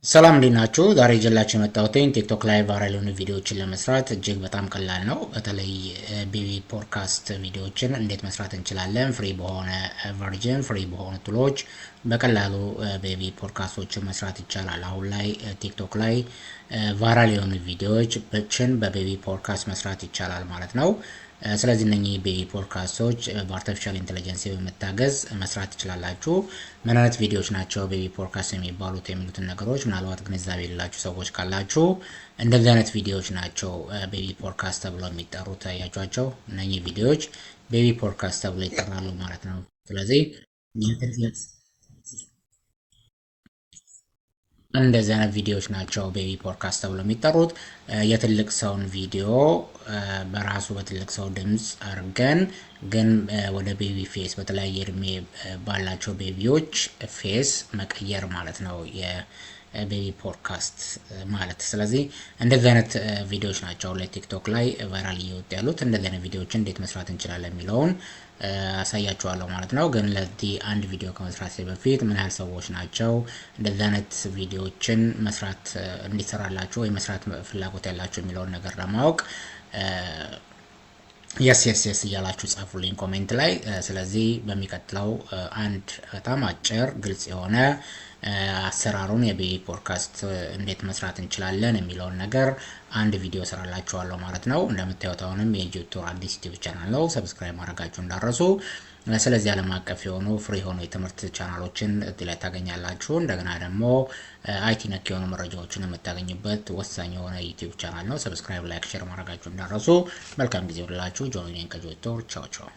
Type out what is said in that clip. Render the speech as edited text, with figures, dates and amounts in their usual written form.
ሰላም እንዴት ናችሁ? ዛሬ ይዤላችሁ የመጣሁት ቲክቶክ ላይ ቫይራል የሆኑ ቪዲዮዎችን ለመስራት እጅግ በጣም ቀላል ነው። በተለይ ቤቢ ፖድካስት ቪዲዮዎችን እንዴት መስራት እንችላለን፣ ፍሪ በሆነ ቨርዥን፣ ፍሪ በሆኑ ቱሎች በቀላሉ ቤቢ ፖድካስቶችን መስራት ይቻላል። አሁን ላይ ቲክቶክ ላይ ቫይራል የሆኑ ቪዲዮዎችን በቤቢ ፖድካስት መስራት ይቻላል ማለት ነው። ስለዚህ እነኚህ ቤቢ ፖድካስቶች በአርቲፊሻል ኢንቴሊጀንስ በመታገዝ መስራት ትችላላችሁ። ምን አይነት ቪዲዮዎች ናቸው ቤቢ ፖድካስት የሚባሉት የሚሉትን ነገሮች ምናልባት ግንዛቤ የሌላችሁ ሰዎች ካላችሁ እንደዚህ አይነት ቪዲዮዎች ናቸው ቤቢ ፖድካስት ተብለው የሚጠሩት። ያያችኋቸው እነኚህ ቪዲዮዎች ቤቢ ፖድካስት ተብለው ይጠራሉ ማለት ነው። ስለዚህ እንደዚህ አይነት ቪዲዮዎች ናቸው ቤቢ ፖድካስት ተብሎ የሚጠሩት። የትልቅ ሰውን ቪዲዮ በራሱ በትልቅ ሰው ድምፅ አድርገን ግን ወደ ቤቢ ፌስ በተለያየ እድሜ ባላቸው ቤቢዎች ፌስ መቀየር ማለት ነው የቤቢ ፖድካስት ማለት። ስለዚህ እንደዚህ አይነት ቪዲዮዎች ናቸው ላይ ቲክቶክ ላይ ቫይራል እየወጡ ያሉት። እንደዚህ አይነት ቪዲዮዎችን እንዴት መስራት እንችላለን የሚለውን አሳያችኋለሁ ማለት ነው። ግን ለዚህ አንድ ቪዲዮ ከመስራት በፊት ምን ያህል ሰዎች ናቸው እንደዚህ አይነት ቪዲዮዎችን መስራት እንዲሰራላችሁ ወይ መስራት ፍላጎት ያላችሁ የሚለውን ነገር ለማወቅ የስ የስ የስ እያላችሁ ጻፉልኝ ኮሜንት ላይ። ስለዚህ በሚቀጥለው አንድ በጣም አጭር ግልጽ የሆነ አሰራሩን የቤቢ ፖድካስት እንዴት መስራት እንችላለን የሚለውን ነገር አንድ ቪዲዮ ስራላችኋለሁ ማለት ነው። እንደምታዩት አሁንም የዩቲዩብ አዲስ ዩቲዩብ ቻናል ነው። ሰብስክራይብ ማድረጋችሁ እንዳረሱ። ስለዚህ ዓለም አቀፍ የሆኑ ፍሪ የሆኑ የትምህርት ቻናሎችን እዚህ ላይ ታገኛላችሁ። እንደገና ደግሞ አይቲ ነክ የሆኑ መረጃዎችን የምታገኙበት ወሳኝ የሆነ ዩቲዩብ ቻናል ነው። ሰብስክራይብ፣ ላይክ፣ ሼር ማድረጋችሁ እንዳረሱ። መልካም ጊዜ ሁላችሁ። ጆይን ከጆይቶር ቻው ቻው።